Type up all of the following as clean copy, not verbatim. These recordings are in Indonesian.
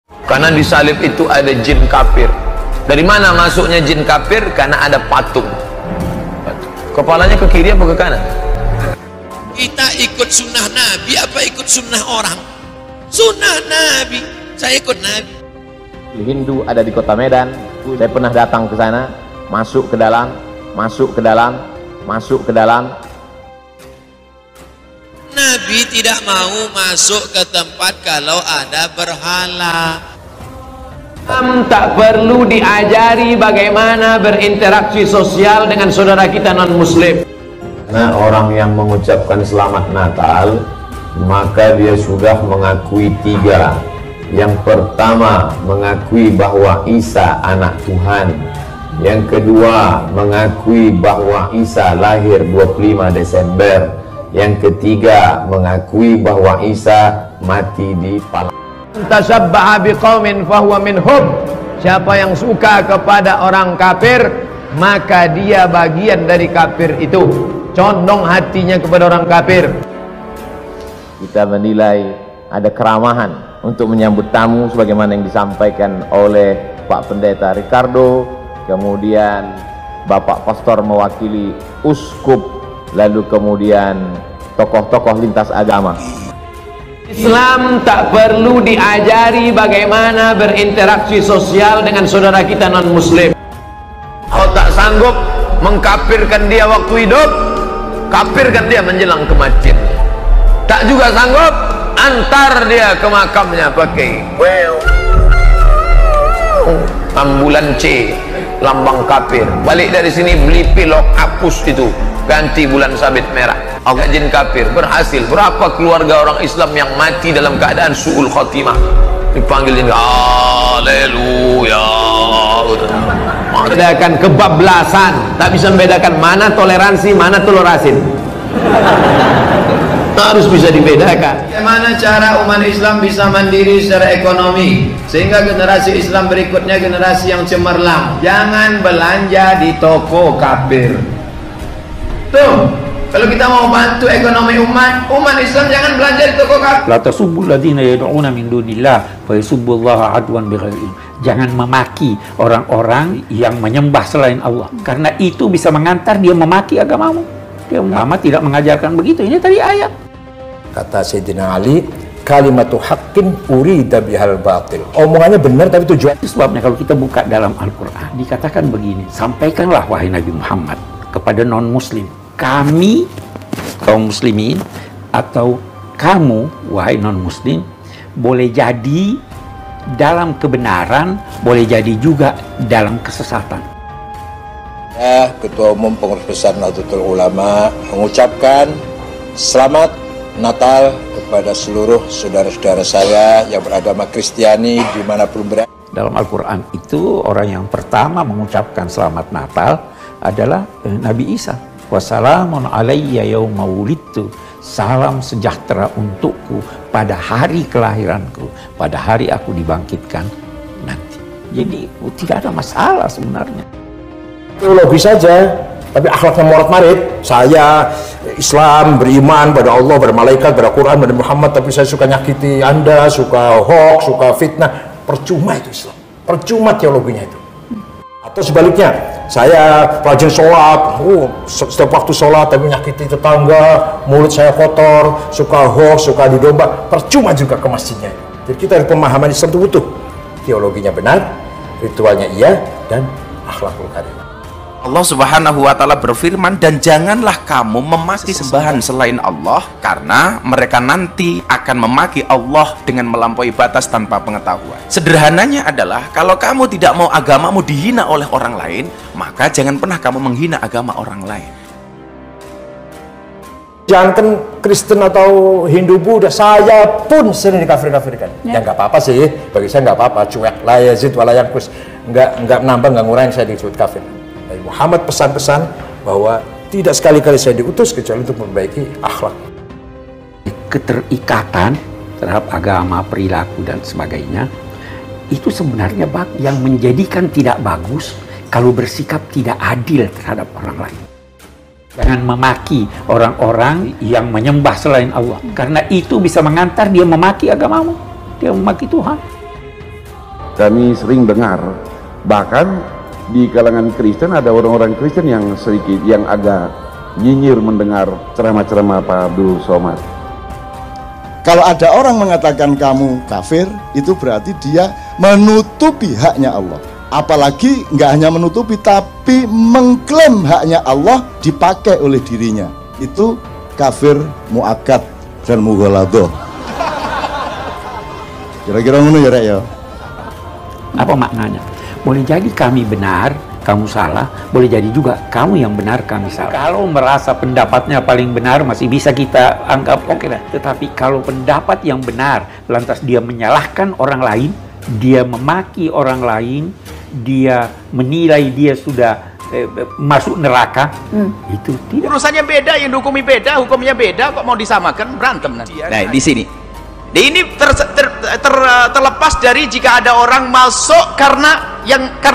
Karena di salib itu ada jin kafir. Dari mana masuknya jin kafir? Karena ada patung. Kepalanya ke kiri apa ke kanan? Kita ikut sunnah Nabi apa ikut sunnah orang? Sunnah Nabi. Saya ikut Nabi. Hindu ada di kota Medan. Saya pernah datang ke sana, masuk ke dalam, masuk ke dalam, masuk ke dalam. Nabi tidak mau masuk ke tempat kalau ada berhala. Tak perlu diajari bagaimana berinteraksi sosial dengan saudara kita non-muslim. Nah, orang yang mengucapkan selamat Natal, maka dia sudah mengakui tiga. Yang pertama, mengakui bahwa Isa anak Tuhan. Yang kedua, mengakui bahwa Isa lahir 25 Desember. Yang ketiga, mengakui bahwa Isa mati di Palestina. Tasabbaha biqaumin fahuwa minhum. Siapa yang suka kepada orang kafir, maka dia bagian dari kafir itu. Condong hatinya kepada orang kafir. Kita menilai ada keramahan untuk menyambut tamu sebagaimana yang disampaikan oleh Pak Pendeta Ricardo, kemudian Bapak Pastor mewakili uskup, lalu kemudian tokoh-tokoh lintas agama. Islam tak perlu diajari bagaimana berinteraksi sosial dengan saudara kita non-muslim. Kalau tak sanggup mengkafirkan dia waktu hidup, kafirkan dia menjelang kematian. Tak juga sanggup, antar dia ke makamnya pakai ambulan C, lambang kafir. Balik dari sini beli pilok, hapus itu, ganti bulan sabit merah. Allah jin kafir berhasil. Berapa keluarga orang Islam yang mati dalam keadaan su'ul khotimah, dipanggil jin, haleluya. Membedakan kebablasan, tak bisa membedakan mana toleransi, mana telur asin. Harus bisa dibedakan. Bagaimana cara umat Islam bisa mandiri secara ekonomi sehingga generasi Islam berikutnya generasi yang cemerlang? Jangan belanja di toko kafir. Tuh, kalau kita mau bantu ekonomi umat Islam jangan belanja di toko kafir. La tasubbul ladzina yad'una min dunillah fa yasubbullaha adwan bighairi ilm. Jangan memaki orang-orang yang menyembah selain Allah, karena itu bisa mengantar dia memaki agamamu. Dia agama tidak mengajarkan begitu. Ini tadi ayat. Kata Sayyidina Ali, kalimatu haqqin urida bihal batil. Omongannya benar tapi tujuan. Sebabnya kalau kita buka dalam Al-Quran, dikatakan begini, sampaikanlah wahai Nabi Muhammad kepada non-muslim, kami kaum muslimin atau kamu wahai non-muslim boleh jadi dalam kebenaran, boleh jadi juga dalam kesesatan. Ketua Umum Pengurus Besar Nahdlatul Ulama mengucapkan selamat Natal kepada seluruh saudara-saudara saya yang beragama Kristiani dimanapun berada. Dalam Al-Quran itu orang yang pertama mengucapkan selamat Natal adalah Nabi Isa. Wassalamun alayya yauma wulidtu. Salam sejahtera untukku pada hari kelahiranku, pada hari aku dibangkitkan nanti. Jadi tidak ada masalah sebenarnya. Teologi saja, tapi akhlaknya morat-marit. Saya Islam, beriman pada Allah, pada malaikat, pada Quran, pada Muhammad, tapi saya suka nyakiti Anda, suka hoax, suka fitnah. Percuma itu Islam, percuma teologinya itu. Atau sebaliknya, saya rajin sholat, setiap waktu sholat tapi menyakiti tetangga, mulut saya kotor, suka hoax, suka didomba, percuma juga ke masjidnya. Jadi kita harus pemahaman Islam itu utuh, teologinya benar, ritualnya iya, dan akhlakul karimah. Allah Subhanahu wa Ta'ala berfirman, dan janganlah kamu memaki sembahan selain Allah, karena mereka nanti akan memaki Allah dengan melampaui batas tanpa pengetahuan. Sederhananya adalah, kalau kamu tidak mau agamamu dihina oleh orang lain, maka jangan pernah kamu menghina agama orang lain. Jangan Kristen atau Hindu Buddha, saya pun sering dikafir-kafirkan. Ya nggak apa-apa sih, bagi saya nggak apa-apa, cuek, la yazid wa la yanqus, nggak nambah, nggak ngurangin saya disebut kafir. Muhammad pesan-pesan bahwa tidak sekali-kali saya diutus kecuali untuk memperbaiki akhlak. Keterikatan terhadap agama, perilaku dan sebagainya itu sebenarnya yang menjadikan tidak bagus kalau bersikap tidak adil terhadap orang lain. Jangan memaki orang-orang yang menyembah selain Allah, karena itu bisa mengantar dia memaki agamamu, dia memaki Tuhan. kami sering dengar, bahkan di kalangan Kristen ada orang-orang Kristen yang sedikit yang agak nyinyir mendengar ceramah-ceramah Pak Abdul Somad. Kalau ada orang mengatakan kamu kafir, itu berarti dia menutupi haknya Allah. Apalagi nggak hanya menutupi, tapi mengklaim haknya Allah dipakai oleh dirinya. Itu kafir muakkad dan mughaladah. Kira-kira ngono ya, Rek ya. Apa maknanya? Boleh jadi kami benar, kamu salah. Boleh jadi juga kamu yang benar, kami salah. Kalau merasa pendapatnya paling benar, masih bisa kita anggap oke lah. Tetapi kalau pendapat yang benar, lantas dia menyalahkan orang lain, dia memaki orang lain, dia menilai dia sudah masuk neraka, itu tidak. Urusannya beda, yang dihukumi beda, hukumnya beda, kok mau disamakan, berantem nanti. Nah, di sini. Ini terlepas dari jika ada orang masuk karena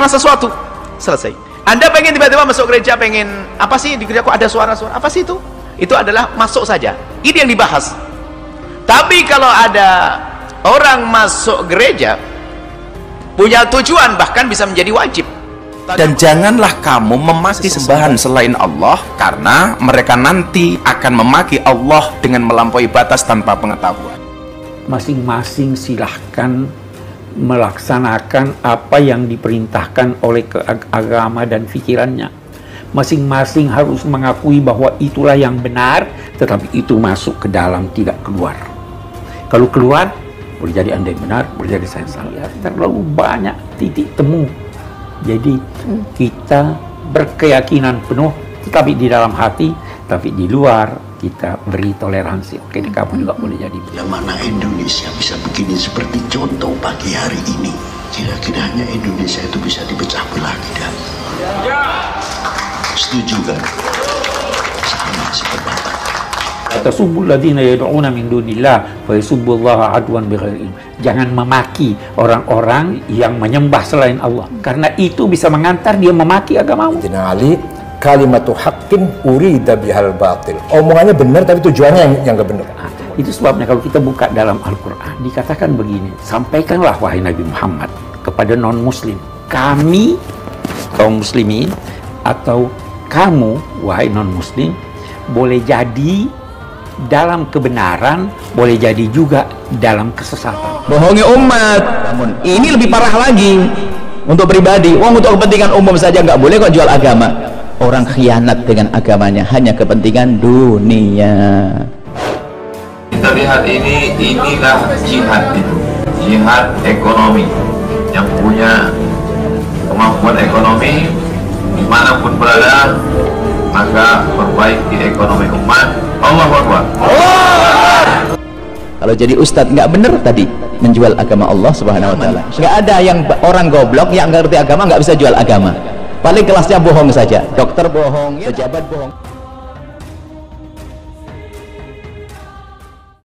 sesuatu. Selesai. Anda pengen tiba-tiba masuk gereja, pengen apa sih di gereja kok ada suara-suara? Apa sih itu? Itu adalah masuk saja. Ini yang dibahas. Tapi kalau ada orang masuk gereja punya tujuan, bahkan bisa menjadi wajib. Dan janganlah kamu memaki sembahan selain Allah, karena mereka nanti akan memaki Allah dengan melampaui batas tanpa pengetahuan. Masing-masing silahkan melaksanakan apa yang diperintahkan oleh agama dan pikirannya. Masing-masing harus mengakui bahwa itulah yang benar, tetapi itu masuk ke dalam, tidak keluar. Kalau keluar, boleh jadi Anda yang benar, boleh jadi saya salah. Terlalu banyak titik temu. Jadi kita berkeyakinan penuh, tetapi di dalam hati, tapi di luar kita beri toleransi. Oke, kamu juga boleh jadi. Yang mana Indonesia bisa begini seperti contoh pagi hari ini. Kira-kiranya Indonesia itu bisa dipecah belah tidak? Ya. Setuju kan? Sama seperti Tasubul ladina yad'una min dunillah wa yasubbullaha adwan bighairi ilm. Jangan memaki orang-orang yang menyembah selain Allah, karena itu bisa mengantar dia memaki agamamu. Sayyidina Ali, kalimatu haqqin urida bihal batil. Omongannya benar tapi tujuannya yang nggak benar. Nah, itu sebabnya kalau kita buka dalam Al-Quran dikatakan begini, sampaikanlah wahai Nabi Muhammad kepada non-muslim, kami kaum muslimin atau kamu wahai non-muslim boleh jadi dalam kebenaran, boleh jadi juga dalam kesesatan. Bohongi umat. Namun ini lebih parah lagi untuk pribadi. Uang untuk kepentingan umum saja nggak boleh kok jual agama. Orang khianat dengan agamanya hanya kepentingan dunia. Kita lihat inilah jihad itu, jihad ekonomi. Yang punya kemampuan ekonomi dimanapun berada, maka perbaiki ekonomi umat. Allahu Akbar. Kalau jadi ustadz nggak bener tadi menjual agama Allah Subhanahu Wa Taala. Nggak ada yang orang goblok yang nggak ngerti agama nggak bisa jual agama. Paling kelasnya bohong saja, dokter bohong, pejabat bohong.